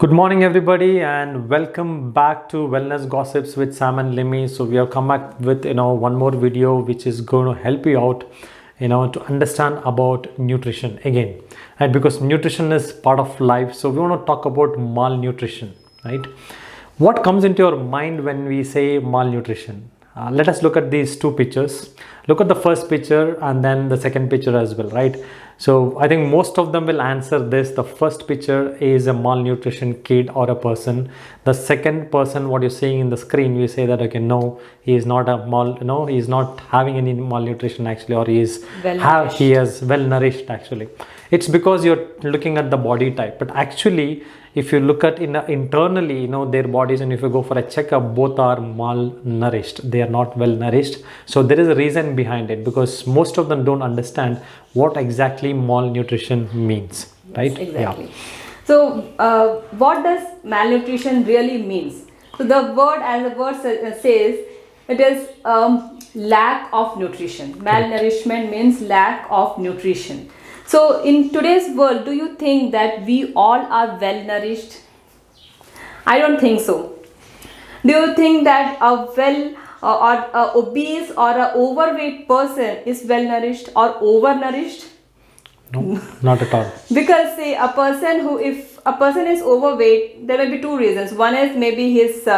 Good morning, everybody, and welcome back to Wellness Gossips with Sam and Limmy. So we have come back with one more video which is going to help you out, to understand about nutrition again, right? Because nutrition is part of life. So we want to talk about malnutrition, right? What comes into your mind when we say malnutrition? Let us look at these two pictures. Look at the first picture and then the second picture as well, right? So I think most of them will answer this. The first picture is a malnutrition kid or a person. The second person, what you're seeing in the screen, we say that, okay, no, he is not he is not having any malnutrition actually, or he is well nourished actually. It's because you're looking at the body type, but actually if you look at internally, their bodies, and if you go for a checkup, both are malnourished. They are not well nourished. So there is a reason behind it, because most of them don't understand what exactly malnutrition means, right? Yes, exactly. Yeah. So what does malnutrition really means? So the word, as the word says, it is lack of nutrition. Malnourishment means lack of nutrition. So in today's world, do you think that we all are well nourished? I don't think so. Do you think that a well or a obese or a overweight person is well nourished or overnourished? No, not at all. Because say if a person is overweight, there may be two reasons. One is maybe his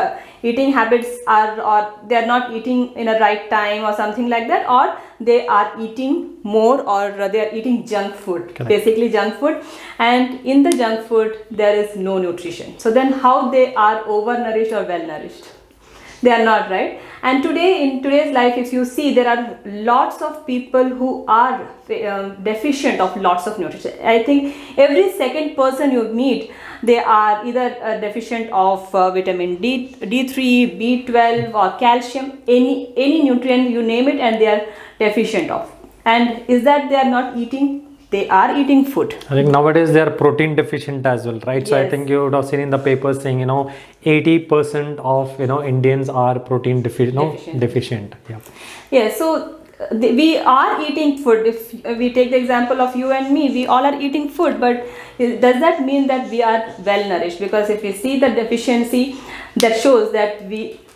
eating habits or they are not eating in a right time or something like that, or they are eating more, or they are eating junk food. Correct. Basically junk food, and in the junk food there is no nutrition. So then how they are overnourished or well nourished? They are not, right? And today, in today's life, if you see, there are lots of people who are deficient of lots of nutrition. I think every second person you meet, they are either deficient of vitamin D3, B12 or calcium, any nutrient, you name it, and they are deficient of. And is that they are not eating? They are eating food. I think nowadays they are protein deficient as well, right? Yes. So I think you would have seen in the papers saying 80% of Indians are protein deficient. Yeah. Yeah. So we are eating food. If we take the example of you and me, we all are eating food, but does that mean that we are well nourished? Because if we see the deficiency, that shows that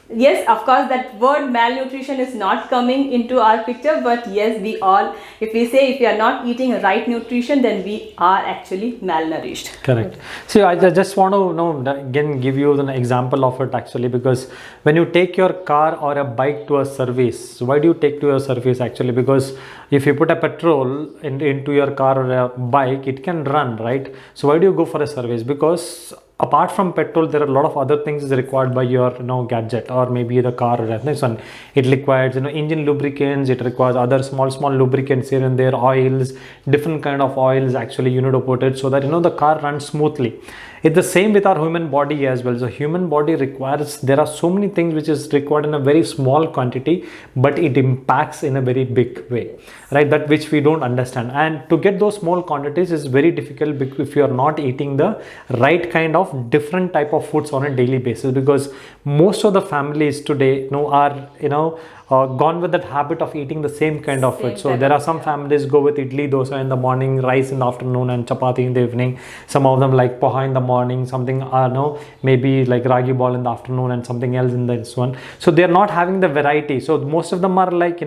yes, of course, that word malnutrition is not coming into our picture, but yes, we all, if we are not eating right nutrition, then we are actually malnourished. Correct. So I just want to again give you an example of it actually, because when you take your car or a bike to a service, why do you take to your service actually? Because if you put a petrol into your car or a bike, it can run, right? So why do you go for a service? Because apart from petrol, there are a lot of other things required by your gadget, or maybe the car or this one. It requires engine lubricants. It requires other small lubricants here and there, oils, different kind of oils actually you need to put it so that the car runs smoothly. It's the same with our human body as well. So human body requires, there are so many things which is required in a very small quantity, but it impacts in a very big way, right? That which we don't understand. And to get those small quantities is very difficult if you are not eating the right kind of different type of foods on a daily basis, because most of the families today are gone with that habit of eating the same kind of food. So there are some families go with idli dosa in the morning, rice in the afternoon, and chapati in the evening. Some of them like poha in the morning, something maybe like ragi ball in the afternoon, and something else in this one. So they are not having the variety. So most of them are like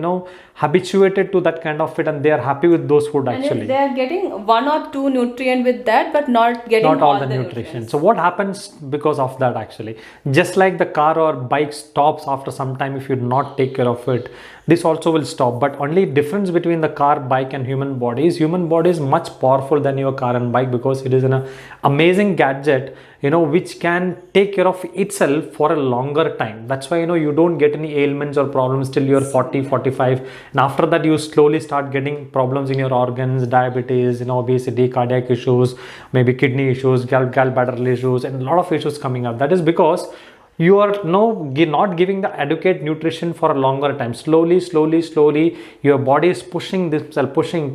habituated to that kind of food, and they are happy with those food actually. And they are getting one or two nutrient with that, but not getting all the nutrition. So what happens because of that actually? Just like the car or bike stops after some time if you do not take care of it, this also will stop. But only difference between the car, bike and human body is much powerful than your car and bike, because it is an amazing gadget which can take care of itself for a longer time. That's why you don't get any ailments or problems till you're 40, 45, and after that you slowly start getting problems in your organs, diabetes, obesity, cardiac issues, maybe kidney issues, gallbladder issues, and a lot of issues coming up. That is because you are not giving the adequate nutrition for a longer time. Slowly your body is pushing this cell, pushing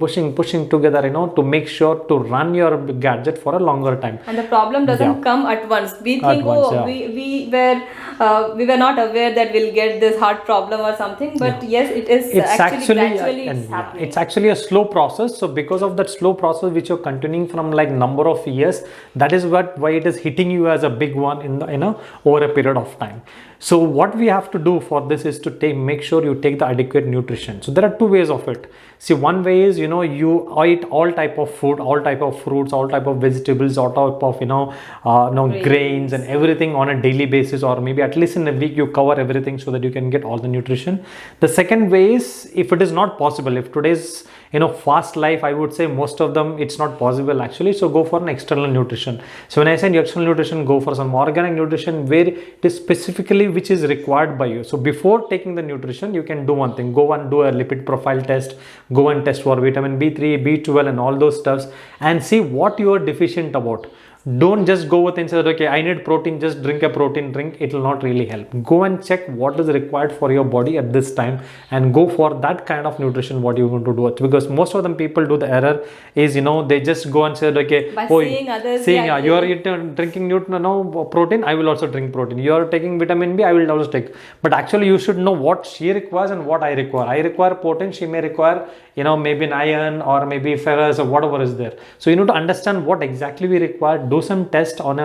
together, to make sure to run your gadget for a longer time. And the problem doesn't come at once. We think, we were not aware that we'll get this heart problem or something, but yes, it's actually gradually happening. It's actually a slow process. So because of that slow process which you're continuing from like number of years, that is why it is hitting you as a big one in over a period of time. So what we have to do for this is to make sure you take the adequate nutrition. So there are two ways of it. See, one way is, you eat all type of food, all type of fruits, all type of vegetables, all type of, grains and everything on a daily basis, or maybe at least in a week you cover everything so that you can get all the nutrition. The second way is, if it is not possible, if today's fast life, I would say most of them it's not possible actually, so go for an external nutrition. So when I say external nutrition, go for some organic nutrition where it is specifically which is required by you. So before taking the nutrition, you can do one thing: go and do a lipid profile test, go and test for vitamin B3, B12 and all those stuffs, and see what you are deficient about. Don't just go with and say, okay, I need protein, just drink a protein drink. It will not really help. Go and check what is required for your body at this time and go for that kind of nutrition what you want to do. Because most of them people do the error is, they just go and say, okay, seeing others, you are drinking protein, I will also drink protein. You are taking vitamin B, I will also take. But actually you should know what she requires and what I require. I require protein, she may require, maybe an iron or maybe ferrous or whatever is there. So you need to understand what exactly we require. Do some test on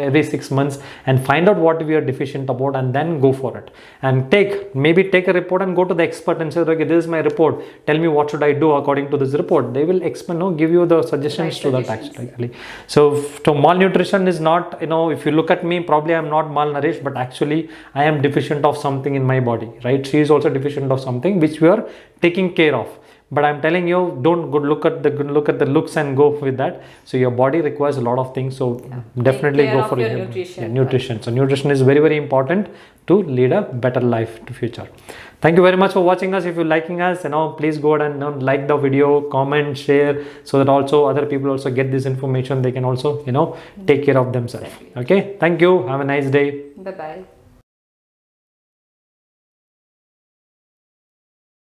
every 6 months and find out what we are deficient about, and then go for it. And take a report and go to the expert and say, okay, this is my report. Tell me what should I do according to this report. They will give you the suggestions to that actually. So malnutrition is not, if you look at me, probably I'm not malnourished, but actually I am deficient of something in my body, right? She is also deficient of something which we are taking care of. But I'm telling you, don't go look at the looks and go with that. So your body requires a lot of things. So definitely go for your nutrition. So nutrition is very, very important to lead a better life to future. Thank you very much for watching us. If you're liking us, please go ahead and like the video, comment, share, so that also other people also get this information. They can also, take care of themselves. Okay. Thank you. Have a nice day. Bye-bye.